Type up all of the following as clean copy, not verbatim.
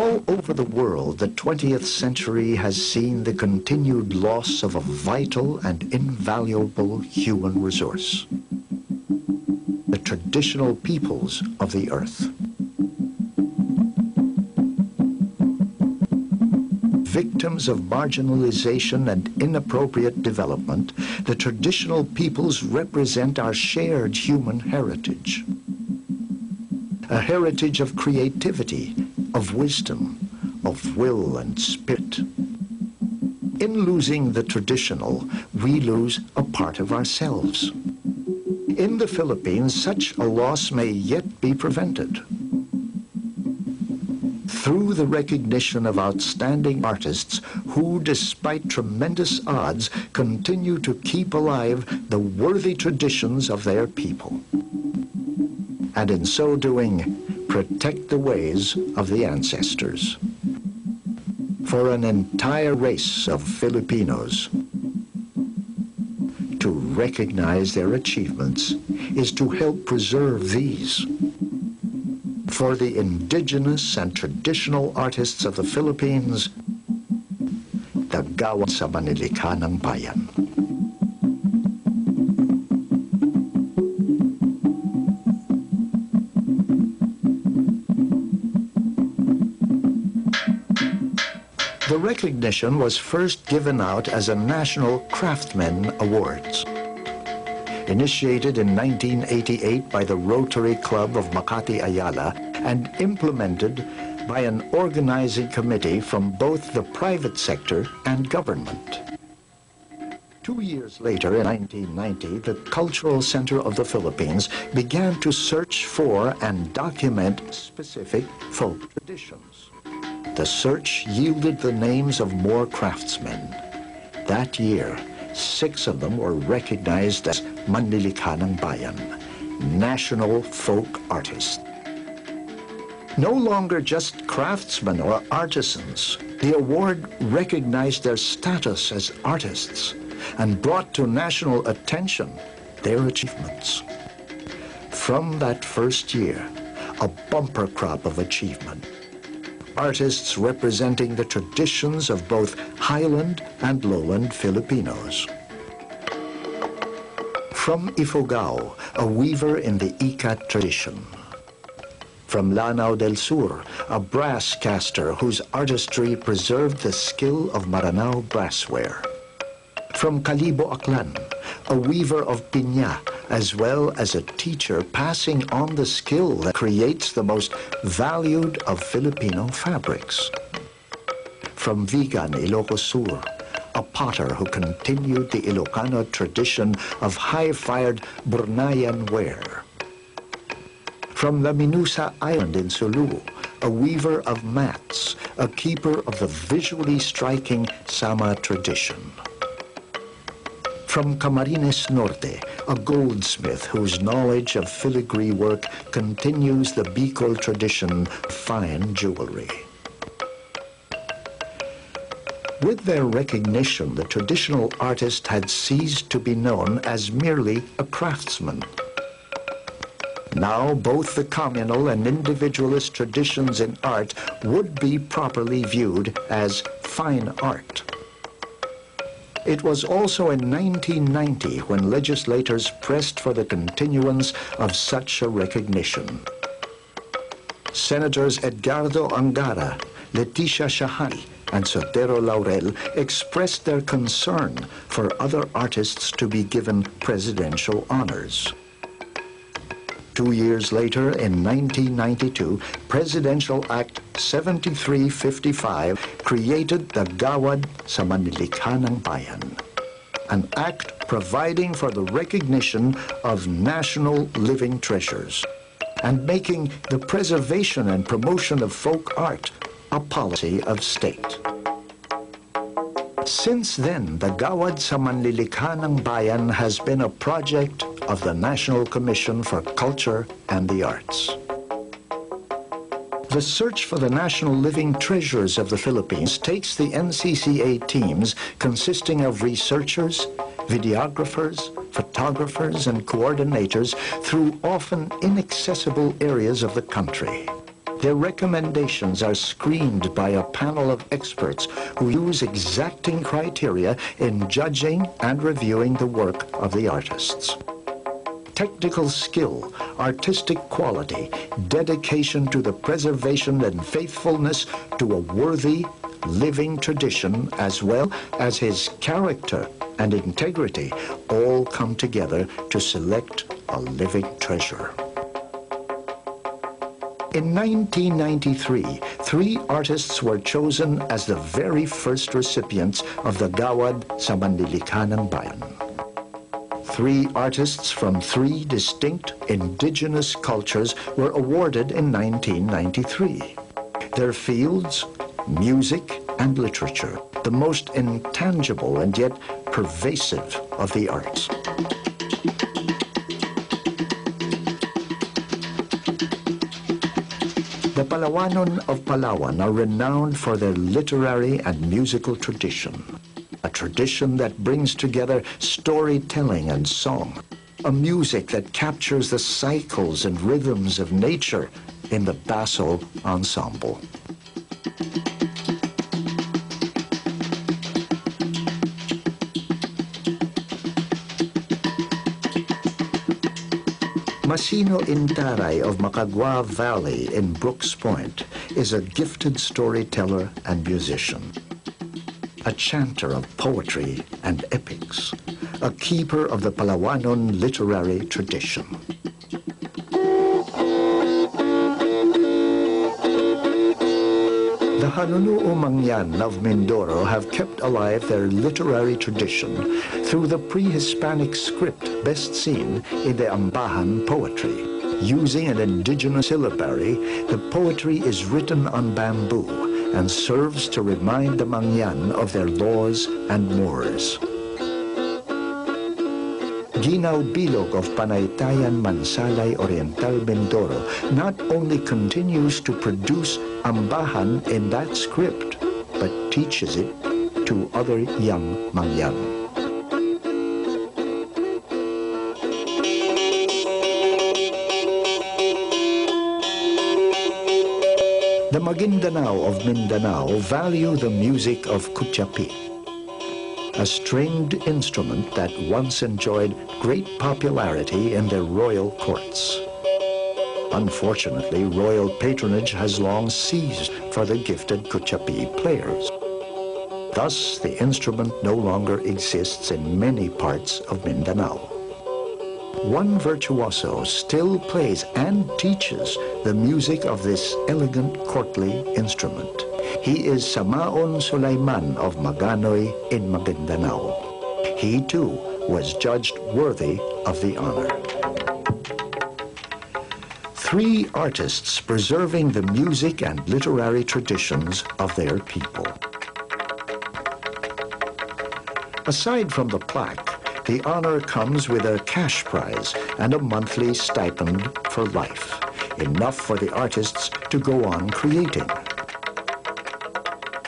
All over the world, the 20th century has seen the continued loss of a vital and invaluable human resource: the traditional peoples of the earth. Victims of marginalization and inappropriate development, the traditional peoples represent our shared human heritage. A heritage of creativity, of wisdom, of will and spirit. In losing the traditional, we lose a part of ourselves. In the Philippines, such a loss may yet be prevented. Through the recognition of outstanding artists who, despite tremendous odds, continue to keep alive the worthy traditions of their people, and in so doing, protect the ways of the ancestors. For an entire race of Filipinos, to recognize their achievements is to help preserve these. For the indigenous and traditional artists of the Philippines, the Gawad sa Manlilikha ng Bayan. The recognition was first given out as a National Craftsmen Awards. Initiated in 1988 by the Rotary Club of Makati Ayala and implemented by an organizing committee from both the private sector and government. 2 years later, in 1990, the Cultural Center of the Philippines began to search for and document specific folk traditions. The search yielded the names of more craftsmen. That year, 6 of them were recognized as Manlilikha ng Bayan, national folk artists. No longer just craftsmen or artisans, the award recognized their status as artists and brought to national attention their achievements. From that first year, a bumper crop of achievement. Artists representing the traditions of both highland and lowland Filipinos. From Ifugao, a weaver in the ikat tradition. From Lanao del Sur, a brass caster whose artistry preserved the skill of Maranao brassware. From Kalibo Aklan, a weaver of piña, as well as a teacher passing on the skill that creates the most valued of Filipino fabrics. From Vigan, Ilocos Sur, a potter who continued the Ilocano tradition of high-fired Burnayan ware. From La Minusa Island in Sulu, a weaver of mats, a keeper of the visually striking Sama tradition. From Camarines Norte, a goldsmith whose knowledge of filigree work continues the Bicol tradition of fine jewelry. With their recognition, the traditional artist had ceased to be known as merely a craftsman. Now, both the communal and individualist traditions in art would be properly viewed as fine art. It was also in 1990 when legislators pressed for the continuance of such a recognition. Senators Edgardo Angara, Leticia Shahani, and Sotero Laurel expressed their concern for other artists to be given presidential honors. 2 years later, in 1992, Presidential Act 7355 created the Gawad sa Manlilikha ng Bayan, an act providing for the recognition of national living treasures and making the preservation and promotion of folk art a policy of state. Since then, the Gawad sa Manlilikha ng Bayan has been a project of the National Commission for Culture and the Arts. The search for the national living treasures of the Philippines takes the NCCA teams consisting of researchers, videographers, photographers, and coordinators through often inaccessible areas of the country. Their recommendations are screened by a panel of experts who use exacting criteria in judging and reviewing the work of the artists. Technical skill, artistic quality, dedication to the preservation and faithfulness to a worthy, living tradition, as well as his character and integrity, all come together to select a living treasure. In 1993, 3 artists were chosen as the very first recipients of the Gawad sa Manlilikha ng Bayan. 3 artists from 3 distinct indigenous cultures were awarded in 1993. Their fields, music and literature, the most intangible and yet pervasive of the arts. The Palawanon of Palawan are renowned for their literary and musical tradition, a tradition that brings together storytelling and song, a music that captures the cycles and rhythms of nature in the basso ensemble. Masino Intaray of Macagua Valley in Brooks Point is a gifted storyteller and musician, a chanter of poetry and epics, a keeper of the Palawanon literary tradition. The Hanunuo Mangyan of Mindoro have kept alive their literary tradition through the pre-Hispanic script best seen in the Ambahan poetry. Using an indigenous syllabary, the poetry is written on bamboo and serves to remind the Mangyan of their laws and mores. Ginaw Bilog of Panaytayan, Mansalay, Oriental, Mindoro not only continues to produce ambahan in that script, but teaches it to other young Mangyan. The Maguindanao of Mindanao value the music of Kutyapi, a stringed instrument that once enjoyed great popularity in their royal courts. Unfortunately, royal patronage has long ceased for the gifted Kutyapi players. Thus, the instrument no longer exists in many parts of Mindanao. One virtuoso still plays and teaches the music of this elegant courtly instrument. He is Samaon Sulaiman of Maganoy in Maguindanao. He too was judged worthy of the honor. 3 artists preserving the music and literary traditions of their people. Aside from the plaque, the honor comes with a cash prize and a monthly stipend for life, enough for the artists to go on creating.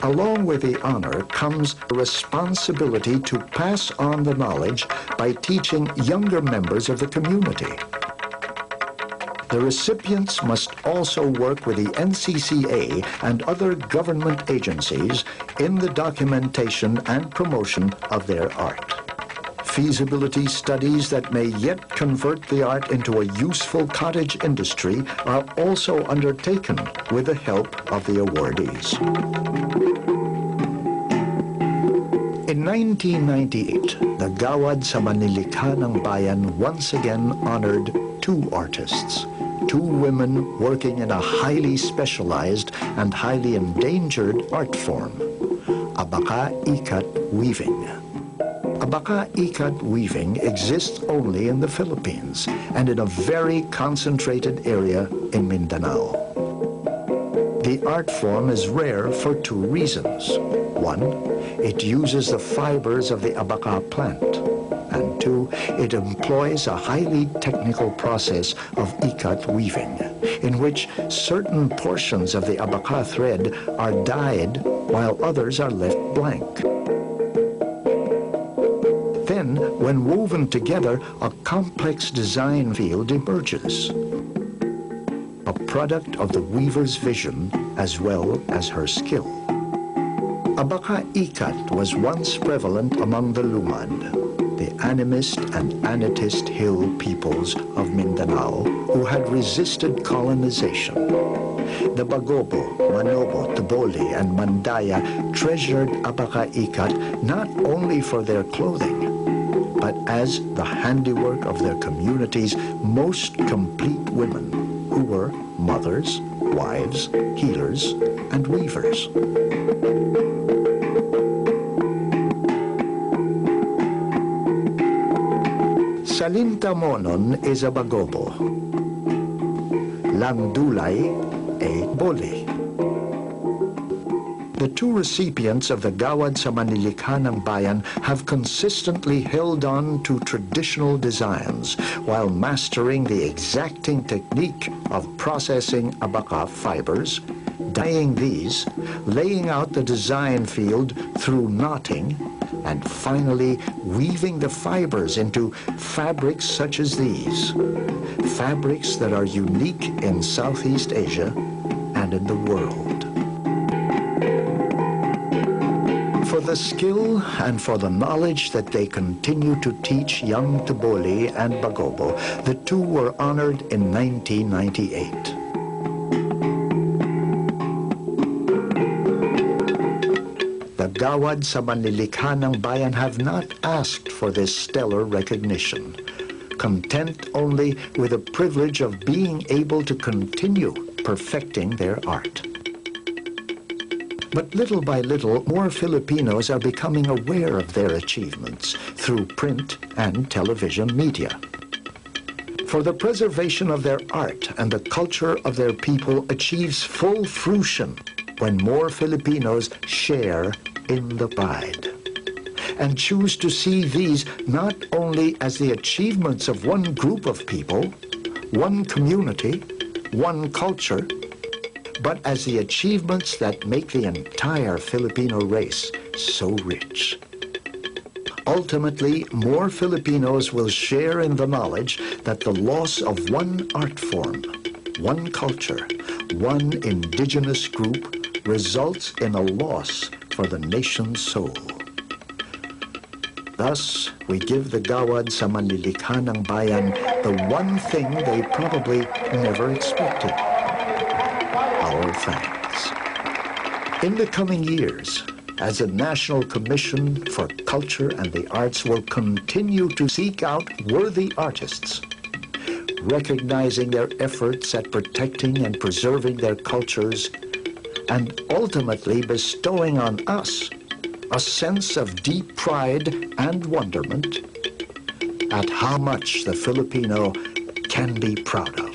Along with the honor comes the responsibility to pass on the knowledge by teaching younger members of the community. The recipients must also work with the NCCA and other government agencies in the documentation and promotion of their art. Feasibility studies that may yet convert the art into a useful cottage industry are also undertaken with the help of the awardees. In 1998, the Gawad sa Manlilikha ng Bayan once again honored 2 artists, 2 women working in a highly specialized and highly endangered art form, abaka ikat weaving. Abaka ikat weaving exists only in the Philippines and in a very concentrated area in Mindanao. The art form is rare for 2 reasons. 1, it uses the fibers of the abaka plant. And 2, it employs a highly technical process of ikat weaving, in which certain portions of the abaka thread are dyed while others are left blank. Then, when woven together, a complex design field emerges. A product of the weaver's vision as well as her skill. Abaka ikat was once prevalent among the Lumad, the animist and anatist hill peoples of Mindanao who had resisted colonization. The Bagobo, Manobo, Toboli, and Mandaya treasured abaka ikat not only for their clothing, but as the handiwork of their community's most complete women, who were mothers, wives, healers, and weavers. Salintamonon is a Bagobo. Langdulay a Boli. The two recipients of the Gawad sa Manlilikha ng Bayan have consistently held on to traditional designs while mastering the exacting technique of processing abaka fibers, dyeing these, laying out the design field through knotting, and finally weaving the fibers into fabrics such as these, fabrics that are unique in Southeast Asia and in the world. For the skill and for the knowledge that they continue to teach young Toboli and Bagobo, the two were honored in 1998. The Gawad sa Manlilikha ng Bayan have not asked for this stellar recognition, content only with the privilege of being able to continue perfecting their art. But little by little, more Filipinos are becoming aware of their achievements through print and television media. For the preservation of their art and the culture of their people achieves full fruition when more Filipinos share in the pride and choose to see these not only as the achievements of one group of people, one community, one culture, but as the achievements that make the entire Filipino race so rich. Ultimately, more Filipinos will share in the knowledge that the loss of one art form, one culture, one indigenous group results in a loss for the nation's soul. Thus, we give the Gawad sa Manlilikha ng Bayan the one thing they probably never expected: our thanks. In the coming years, as the National Commission for Culture and the Arts will continue to seek out worthy artists, recognizing their efforts at protecting and preserving their cultures, and ultimately bestowing on us a sense of deep pride and wonderment at how much the Filipino can be proud of.